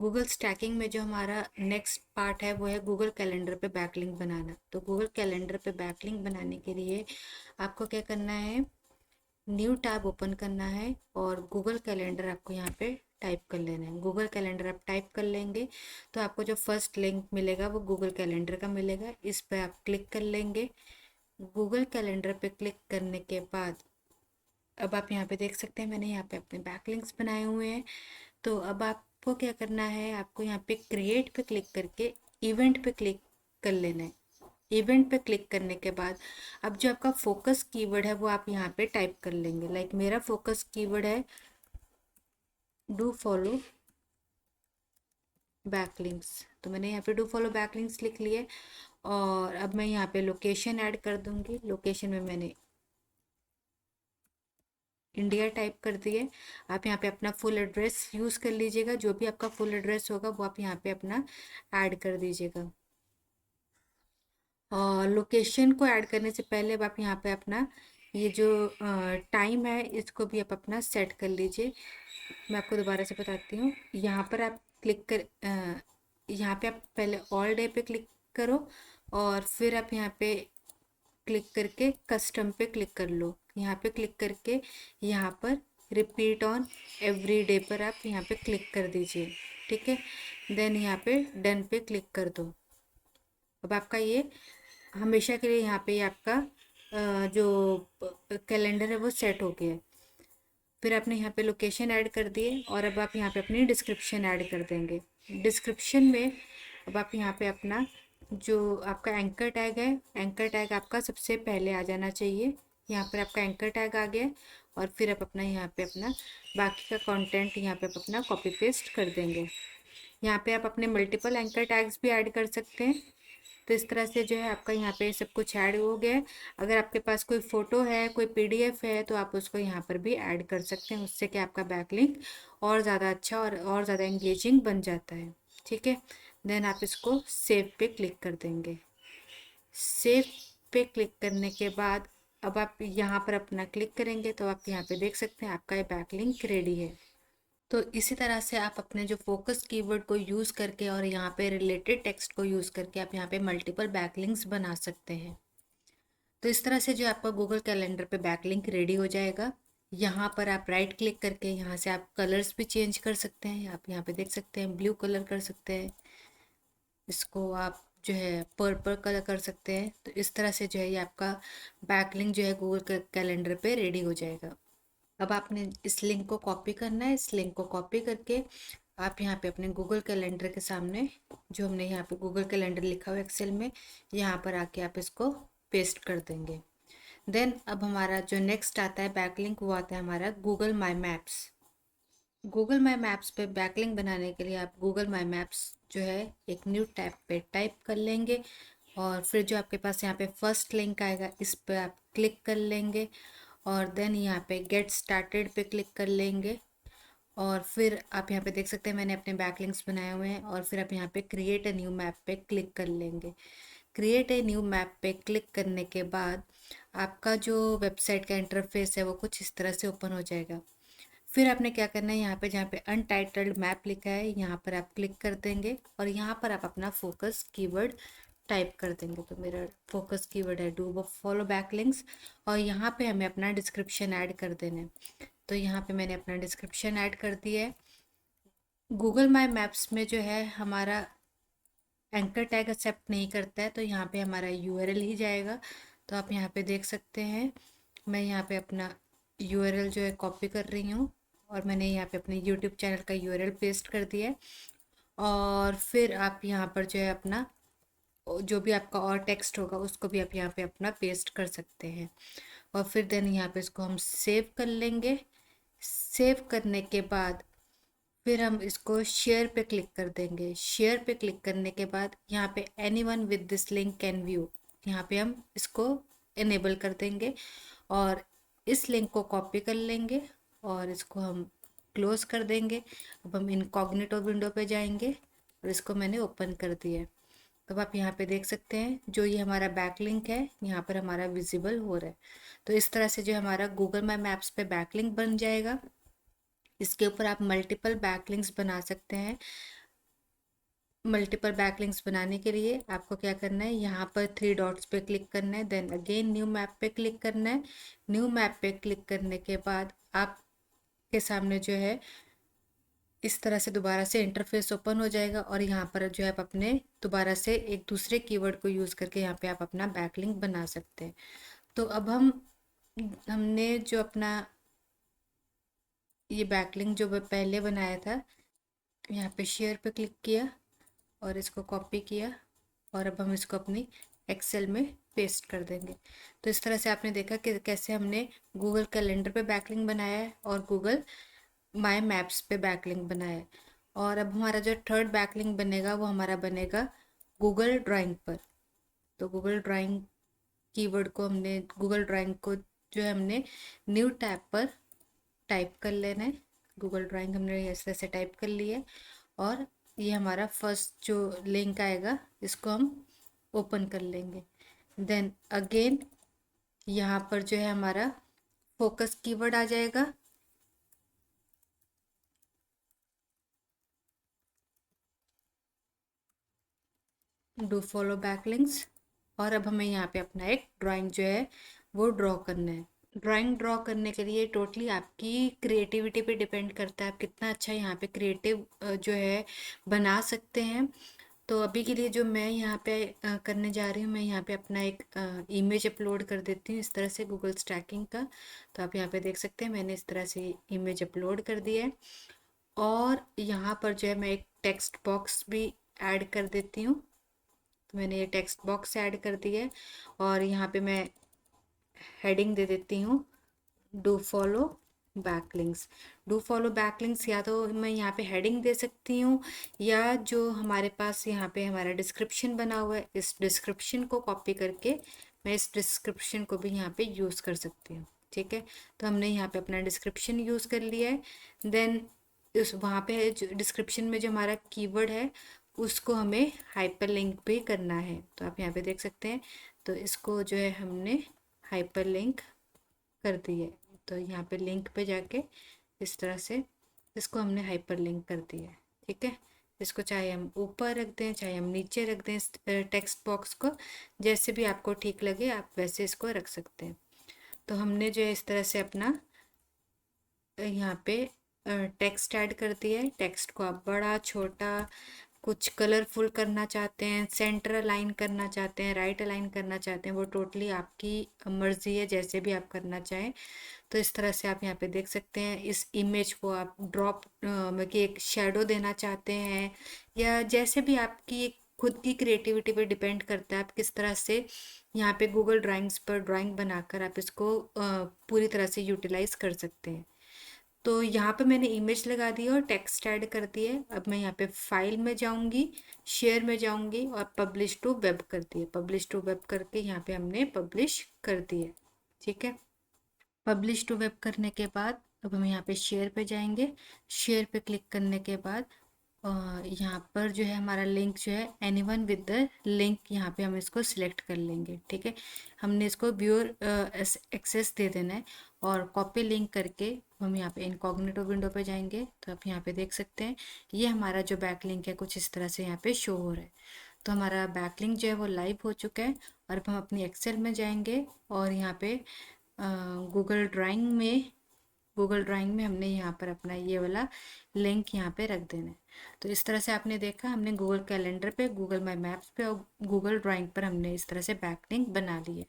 Google stacking में जो हमारा नेक्स्ट पार्ट है वो है गूगल कैलेंडर पे बैकलिंक बनाना। तो गूगल कैलेंडर पे बैकलिंक बनाने के लिए आपको क्या करना है, न्यू टैब ओपन करना है और गूगल कैलेंडर आपको यहाँ पे टाइप कर लेना है। गूगल कैलेंडर आप टाइप कर लेंगे तो आपको जो फर्स्ट लिंक मिलेगा वो गूगल कैलेंडर का मिलेगा। इस पर आप क्लिक कर लेंगे। गूगल कैलेंडर पे क्लिक करने के बाद अब आप यहाँ पे देख सकते हैं मैंने यहाँ पे अपने बैकलिंक्स बनाए हुए हैं। तो अब आपको क्या करना है, आपको यहाँ पे क्रिएट पे क्लिक करके इवेंट पे क्लिक कर लेना है। इवेंट पे क्लिक करने के बाद अब जो आपका फोकस कीवर्ड है वो आप यहाँ पे टाइप कर लेंगे। लाइक मेरा फोकस कीवर्ड है डू फॉलो बैकलिंक्स, तो मैंने यहाँ पे डू फॉलो बैकलिंक्स लिख लिए। और अब मैं यहाँ पे लोकेशन ऐड कर दूंगी। लोकेशन में मैंने इंडिया टाइप कर दिए। आप यहाँ पे अपना फुल एड्रेस यूज़ कर लीजिएगा, जो भी आपका फुल एड्रेस होगा वो आप यहाँ पे अपना ऐड कर दीजिएगा। और लोकेशन को ऐड करने से पहले अब आप यहाँ पे अपना ये जो टाइम है इसको भी आप अपना सेट कर लीजिए। मैं आपको दोबारा से बताती हूँ। यहाँ पर आप क्लिक कर यहाँ पे आप पहले ऑल डे पे क्लिक करो और फिर आप यहाँ पे क्लिक करके कस्टम पे क्लिक कर लो। यहाँ पे क्लिक करके यहाँ पर रिपीट ऑन एवरी डे पर आप यहाँ पे क्लिक कर दीजिए। ठीक है, देन यहाँ पे डन पे क्लिक कर दो। अब आपका ये हमेशा के लिए यहाँ पे आपका जो कैलेंडर है वो सेट हो गया है। फिर आपने यहाँ पे लोकेशन ऐड कर दिए और अब आप यहाँ पे अपनी डिस्क्रिप्शन ऐड कर देंगे। डिस्क्रिप्शन में अब आप यहाँ पे अपना जो आपका एंकर टैग है, एंकर टैग आपका सबसे पहले आ जाना चाहिए। यहाँ पर आपका एंकर टैग आ गया और फिर आप अपना यहाँ पे अपना बाकी का कंटेंट यहाँ पे आप अपना कॉपी पेस्ट कर देंगे। यहाँ पे आप अपने मल्टीपल एंकर टैग्स भी ऐड कर सकते हैं। तो इस तरह से जो है आपका यहाँ पे सब कुछ ऐड हो गया है। अगर आपके पास कोई फ़ोटो है, कोई पीडीएफ है तो आप उसको यहाँ पर भी ऐड कर सकते हैं। उससे कि आपका बैकलिंक और ज़्यादा अच्छा और ज़्यादा एंगेजिंग बन जाता है। ठीक है, देन आप इसको सेव पे क्लिक कर देंगे। सेव पे क्लिक करने के बाद अब आप यहाँ पर अपना क्लिक करेंगे तो आप यहाँ पे देख सकते हैं आपका ये बैकलिंक रेडी है। तो इसी तरह से आप अपने जो फोकस कीवर्ड को यूज़ करके और यहाँ पे रिलेटेड टेक्स्ट को यूज़ करके आप यहाँ पे मल्टीपल बैकलिंक्स बना सकते हैं। तो इस तरह से जो आपका गूगल कैलेंडर पे बैकलिंक रेडी हो जाएगा। यहाँ पर आप राइट क्लिक करके यहाँ से आप कलर्स भी चेंज कर सकते हैं। आप यहाँ पे देख सकते हैं ब्लू कलर कर सकते हैं, इसको आप जो है पर्पल कलर कर सकते हैं। तो इस तरह से जो है ये आपका बैकलिंक जो है गूगल कैलेंडर पे रेडी हो जाएगा। अब आपने इस लिंक को कॉपी करना है। इस लिंक को कॉपी करके आप यहाँ पे अपने गूगल कैलेंडर के सामने जो हमने यहाँ पे गूगल कैलेंडर लिखा हुआ एक्सेल में, यहाँ पर आके आप इसको पेस्ट कर देंगे। देन अब हमारा जो नेक्स्ट आता है बैकलिंक वो आता है हमारा गूगल माई मैप्स। गूगल माई मैप्स पे बैकलिंक बनाने के लिए आप गूगल माई मैप्स जो है एक न्यू टैब पे टाइप कर लेंगे और फिर जो आपके पास यहाँ पे फर्स्ट लिंक आएगा इस पर आप क्लिक कर लेंगे और देन यहाँ पे गेट स्टार्टेड पे क्लिक कर लेंगे। और फिर आप यहाँ पे देख सकते हैं मैंने अपने बैकलिंक्स बनाए हुए हैं और फिर आप यहाँ पे क्रिएट अ न्यू मैप पे क्लिक कर लेंगे। क्रिएट ए न्यू मैप पे क्लिक करने के बाद आपका जो वेबसाइट का इंटरफेस है वो कुछ इस तरह से ओपन हो जाएगा। फिर आपने क्या करना है, यहाँ पे जहाँ पे अनटाइटल्ड मैप लिखा है यहाँ पर आप क्लिक कर देंगे और यहाँ पर आप अपना फोकस कीवर्ड टाइप कर देंगे। तो मेरा फोकस कीवर्ड है डू फॉलो बैकलिंक्स और यहाँ पे हमें अपना डिस्क्रिप्शन ऐड कर देना है। तो यहाँ पे मैंने अपना डिस्क्रिप्शन ऐड कर दिया है। गूगल माई मैप्स में जो है हमारा एंकर टैग एक्सेप्ट नहीं करता है तो यहाँ पे हमारा यूआरएल ही जाएगा। तो आप यहाँ पे देख सकते हैं मैं यहाँ पे अपना यूआरएल जो है कॉपी कर रही हूँ और मैंने यहाँ पे अपने यूट्यूब चैनल का यूआरएल पेस्ट कर दिया है। और फिर आप यहाँ पर जो है अपना जो भी आपका और टेक्स्ट होगा उसको भी आप यहाँ पे अपना पेस्ट कर सकते हैं। और फिर देन यहाँ पे इसको हम सेव कर लेंगे। सेव करने के बाद फिर हम इसको शेयर पे क्लिक कर देंगे। शेयर पे क्लिक करने के बाद यहाँ पे anyone with this link can view, यहाँ पे हम इसको इनेबल कर देंगे और इस लिंक को कॉपी कर लेंगे और इसको हम क्लोज कर देंगे। अब हम इनकॉग्निटो विंडो पे जाएंगे और इसको मैंने ओपन कर दिया है। अब आप यहाँ पे देख सकते हैं जो ये हमारा बैकलिंक है यहाँ पर हमारा विजिबल हो रहा है। तो इस तरह से जो हमारा गूगल माई मैप्स पे बैकलिंक बन जाएगा। इसके ऊपर आप मल्टीपल बैकलिंक्स बना सकते हैं। मल्टीपल बैकलिंक्स बनाने के लिए आपको क्या करना है, यहाँ पर थ्री डॉट्स पे क्लिक करना है, देन अगेन न्यू मैप पे क्लिक करना है। न्यू मैप पे क्लिक करने के बाद आपके सामने जो है इस तरह से दोबारा से इंटरफेस ओपन हो जाएगा, और यहाँ पर जो है आप अपने दोबारा से एक दूसरे कीवर्ड को यूज़ करके यहाँ पे आप अपना बैकलिंक बना सकते हैं। तो अब हमने जो अपना ये बैकलिंक जो पहले बनाया था, यहाँ पे शेयर पे क्लिक किया और इसको कॉपी किया, और अब हम इसको अपनी एक्सेल में पेस्ट कर देंगे। तो इस तरह से आपने देखा कि कैसे हमने गूगल कैलेंडर पे बैकलिंक बनाया है और गूगल माय मैप्स पे बैकलिंक बनाया है। और अब हमारा जो थर्ड बैकलिंक बनेगा वो हमारा बनेगा गूगल ड्राइंग पर। तो गूगल ड्राइंग कीवर्ड को हमने, गूगल ड्राइंग को जो है हमने न्यू टैब पर टाइप कर लेना है। गूगल ड्राइंग हमने इस तरह से टाइप कर लिया है, और ये हमारा फर्स्ट जो लिंक आएगा इसको हम ओपन कर लेंगे। देन अगेन यहाँ पर जो है हमारा फोकस कीवर्ड आ जाएगा। Do follow backlinks. और अब हमें यहाँ पे अपना एक ड्राइंग जो है वो ड्रॉ करना है। ड्राइंग ड्रॉ करने के लिए टोटली आपकी क्रिएटिविटी पे डिपेंड करता है, आप कितना अच्छा यहाँ पे क्रिएटिव जो है बना सकते हैं। तो अभी के लिए जो मैं यहाँ पे करने जा रही हूँ, मैं यहाँ पे अपना एक इमेज अपलोड कर देती हूँ इस तरह से गूगल स्टैकिंग का। तो आप यहाँ पे देख सकते हैं मैंने इस तरह से इमेज अपलोड कर दिया है, और यहाँ पर जो है मैं एक टेक्स्ट बॉक्स भी ऐड कर देती हूँ। तो मैंने ये टेक्स्ट बॉक्स ऐड कर दिया है, और यहाँ पे मैं हेडिंग दे देती हूँ do follow backlinks. Do follow backlinks, या तो मैं यहाँ पे हेडिंग दे सकती हूँ, या जो हमारे पास यहाँ पे हमारा डिस्क्रिप्शन बना हुआ है इस डिस्क्रिप्शन को कॉपी करके मैं इस डिस्क्रिप्शन को भी यहाँ पे यूज़ कर सकती हूँ। ठीक है, तो हमने यहाँ पे अपना डिस्क्रिप्शन यूज़ कर लिया है। देन उस वहाँ पे जो डिस्क्रिप्शन में जो हमारा कीवर्ड है उसको हमें हाइपर लिंक भी करना है। तो आप यहाँ पे देख सकते हैं, तो इसको जो है हमने हाइपर लिंक कर दी है। तो यहाँ पे लिंक पे जाके इस तरह से इसको हमने हाइपर लिंक कर दिया है। ठीक है, इसको चाहे हम ऊपर रख दें चाहे हम नीचे रख दें, इस टेक्स्ट बॉक्स को जैसे भी आपको ठीक लगे आप वैसे इसको रख सकते हैं। तो हमने जो है इस तरह से अपना यहाँ पे टेक्स्ट ऐड कर दिया है। टेक्स्ट को आप बड़ा छोटा कुछ कलरफुल करना चाहते हैं, सेंटर अलाइन करना चाहते हैं, राइट अलाइन करना चाहते हैं, वो टोटली आपकी मर्जी है, जैसे भी आप करना चाहें। तो इस तरह से आप यहाँ पे देख सकते हैं इस इमेज को आप ड्रॉप मतलब कि एक शेडो देना चाहते हैं, या जैसे भी आपकी एक खुद की क्रिएटिविटी पे डिपेंड करता है आप किस तरह से यहाँ पे गूगल ड्राइंग्स पर ड्राइंग बनाकर आप इसको पूरी तरह से यूटिलाइज कर सकते हैं। तो यहाँ पे मैंने इमेज लगा दी है और टेक्स्ट ऐड कर दिए। अब मैं यहाँ पे फाइल में जाऊँगी, शेयर में जाऊँगी, और पब्लिश टू वेब कर दिए। पब्लिश टू वेब करके यहाँ पे हमने पब्लिश कर दिए। ठीक है, पब्लिश टू वेब करने के बाद अब हम यहाँ पे शेयर पे जाएंगे। शेयर पे क्लिक करने के बाद यहाँ पर जो है हमारा लिंक जो है एनीवन विद द लिंक, यहाँ पे हम इसको सिलेक्ट कर लेंगे। ठीक है, हमने इसको व्यूअर एक्सेस दे देना है, और कॉपी लिंक करके हम यहाँ पे इनकॉग्निटो विंडो पे जाएंगे। तो आप यहाँ पे देख सकते हैं ये हमारा जो बैकलिंक है कुछ इस तरह से यहाँ पे शो हो रहा है। तो हमारा बैकलिंक जो है वो लाइव हो चुका है, और अब हम अपनी एक्सेल में जाएंगे, और यहाँ पे गूगल ड्राइंग में हमने यहाँ पर अपना ये वाला लिंक यहाँ पे रख देना है। तो इस तरह से आपने देखा हमने गूगल कैलेंडर पे, गूगल माय मैप्स पे और गूगल ड्राइंग पर हमने इस तरह से बैकलिंक बना ली है।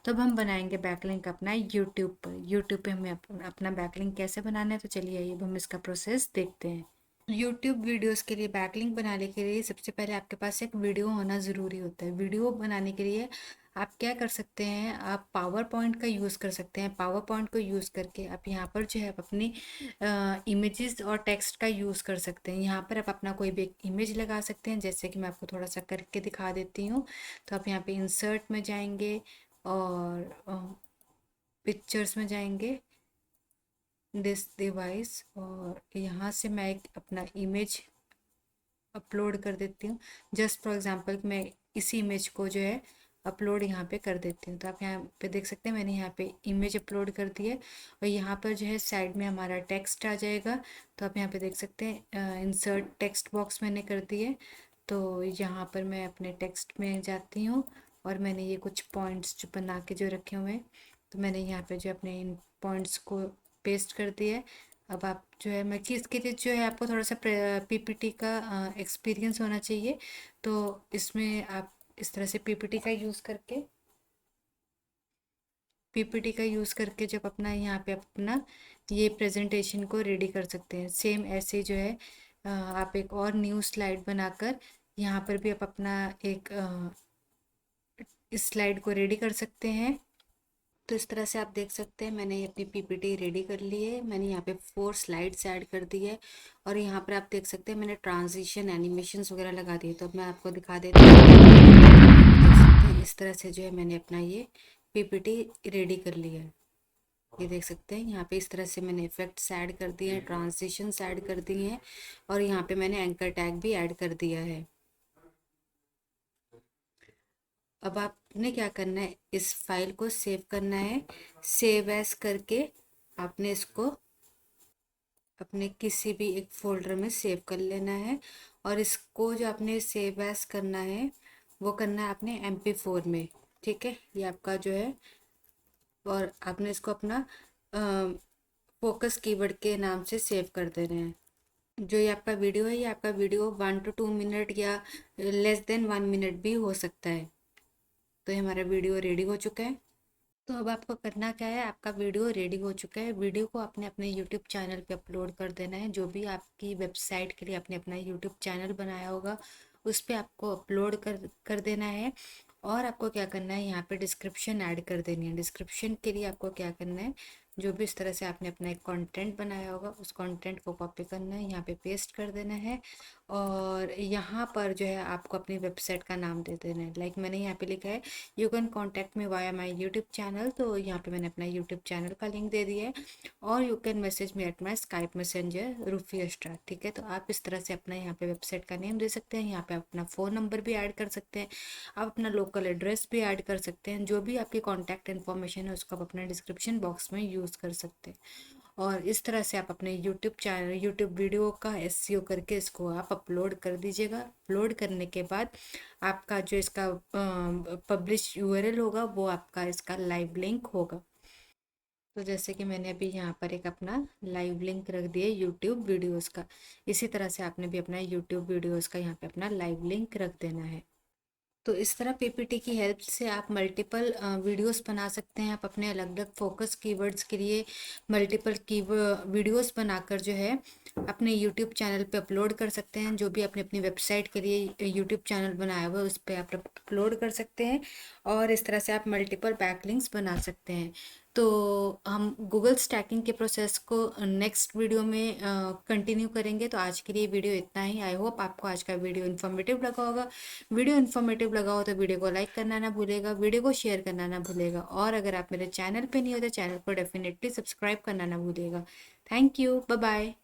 तो अब हम बनाएंगे बैकलिंक अपना यूट्यूब पर। यूट्यूब पे हमें अपना बैकलिंक कैसे बनाना है, तो चलिए आइए अब हम इसका प्रोसेस देखते हैं। यूट्यूब वीडियोस के लिए बैकलिंक बनाने के लिए सबसे पहले आपके पास एक वीडियो होना ज़रूरी होता है। वीडियो बनाने के लिए आप क्या कर सकते हैं, आप पावर पॉइंट का यूज़ कर सकते हैं। पावर पॉइंट को यूज़ करके आप यहाँ पर जो है आप अपनी इमेजेस और टेक्स्ट का यूज़ कर सकते हैं। यहाँ पर आप अपना कोई भी इमेज लगा सकते हैं, जैसे कि मैं आपको थोड़ा सा करके दिखा देती हूँ। तो आप यहाँ पे इंसर्ट में जाएंगे और पिक्चर्स में जाएंगे, दिस डिवाइस, और यहाँ से मैं एक अपना इमेज अपलोड कर देती हूँ। जस्ट फॉर एग्जांपल मैं इसी इमेज को जो है अपलोड यहाँ पे कर देती हूँ। तो आप यहाँ पे देख सकते हैं मैंने यहाँ पे इमेज अपलोड कर दी है, और यहाँ पर जो है साइड में हमारा टेक्स्ट आ जाएगा। तो आप यहाँ पे देख सकते हैं इंसर्ट टेक्स्ट बॉक्स मैंने कर दी है। तो यहाँ पर मैं अपने टेक्स्ट में जाती हूँ और मैंने ये कुछ पॉइंट्स जो बना के जो रखे हुए हैं, तो मैंने यहाँ पे जो अपने इन पॉइंट्स को पेस्ट कर दिया है। अब आप जो है मैं कि इसके लिए जो है आपको थोड़ा सा पीपीटी का एक्सपीरियंस होना चाहिए। तो इसमें आप इस तरह से पीपीटी का यूज़ करके जब अपना यहाँ पे अपना ये प्रेजेंटेशन को रेडी कर सकते हैं। सेम ऐसे जो है आप एक और न्यू स्लाइड बनाकर यहाँ पर भी आप अपना एक इस स्लाइड को रेडी कर सकते हैं। तो इस तरह से आप देख सकते हैं मैंने ये अपनी पीपीटी रेडी कर ली है। मैंने यहाँ पे 4 स्लाइड्स ऐड कर दी है और यहाँ पर आप देख सकते हैं मैंने ट्रांजिशन एनिमेशंस वगैरह लगा दिए। तो अब मैं आपको दिखा देती हूँ। देख सकते हैं इस तरह से जो है मैंने अपना ये पीपीटी रेडी कर लिया है। ये देख सकते हैं यहाँ पे इस तरह से मैंने इफेक्ट्स ऐड कर दिए हैं, ट्रांजिशंस ऐड कर दिए हैं और यहाँ पे मैंने एंकर टैग भी ऐड कर दिया है। अब आपने क्या करना है, इस फाइल को सेव करना है। सेव एज करके आपने इसको अपने किसी भी एक फोल्डर में सेव कर लेना है और इसको जो आपने सेव एज करना है वो करना है आपने MP4 में। ठीक है, ये आपका जो है, और आपने इसको अपना फोकस कीवर्ड के नाम से सेव कर देना है। जो ये आपका वीडियो है, ये आपका वीडियो 1 to 2 मिनट या लेस देन 1 मिनट भी हो सकता है। तो ये हमारा वीडियो रेडी हो चुका है। तो अब आपको करना क्या है, आपका वीडियो रेडी हो चुका है। वीडियो को आपने अपने यूट्यूब चैनल पे अपलोड कर देना है। जो भी आपकी वेबसाइट के लिए आपने अपना यूट्यूब चैनल बनाया होगा उस पर आपको अपलोड कर देना है। और आपको क्या करना है, यहाँ पे डिस्क्रिप्शन ऐड कर देनी है। डिस्क्रिप्शन के लिए आपको क्या करना है, जो भी इस तरह से आपने अपना एक कंटेंट बनाया होगा उस कंटेंट को कॉपी करना है, यहाँ पे पेस्ट कर देना है और यहाँ पर जो है आपको अपनी वेबसाइट का नाम दे देना है। लाइक मैंने यहाँ पे लिखा है you can contact me via my YouTube channel. तो यहाँ पे मैंने अपना यूट्यूब चैनल का लिंक दे दिया है। और you can message me at my Skype messenger Rufi star. ठीक है, तो आप इस तरह से अपना यहाँ पे वेबसाइट का नेम दे सकते हैं। यहाँ पे आप अपना फ़ोन नंबर भी ऐड कर सकते हैं, आप अपना लोकल एड्रेस भी ऐड कर सकते हैं। जो भी आपकी कॉन्टैक्ट इन्फॉर्मेशन है उसको आप अपने डिस्क्रिप्शन बॉक्स में यूज़ कर सकते हैं। और इस तरह से आप अपने यूट्यूब चैनल यूट्यूब वीडियो का एसईओ करके इसको आप अपलोड कर दीजिएगा। अपलोड करने के बाद आपका जो इसका पब्लिश यूआरएल होगा वो आपका इसका लाइव लिंक होगा। तो जैसे कि मैंने अभी यहाँ पर एक अपना लाइव लिंक रख दिया यूट्यूब वीडियोस का, इसी तरह से आपने भी अपना यूट्यूब वीडियोस का यहाँ पे अपना लाइव लिंक रख देना है। तो इस तरह पीपीटी की हेल्प से आप मल्टीपल वीडियोस बना सकते हैं। आप अपने अलग अलग फोकस कीवर्ड्स के लिए मल्टीपल की वीडियोस बनाकर जो है अपने यूट्यूब चैनल पे अपलोड कर सकते हैं। जो भी आपने अपनी वेबसाइट के लिए यूट्यूब चैनल बनाया हुआ है उस पर आप अपलोड कर सकते हैं और इस तरह से आप मल्टीपल बैकलिंक्स बना सकते हैं। तो हम गूगल स्टैकिंग के प्रोसेस को नेक्स्ट वीडियो में कंटिन्यू करेंगे। तो आज के लिए वीडियो इतना ही। आई होप आपको आज का वीडियो इन्फॉर्मेटिव लगा होगा। वीडियो इन्फॉर्मेटिव लगा हो तो वीडियो को लाइक करना ना भूलेगा, वीडियो को शेयर करना ना भूलेगा और अगर आप मेरे चैनल पे नहीं हो तो चैनल को डेफिनेटली सब्सक्राइब करना ना भूलेगा। Thank you, bye bye.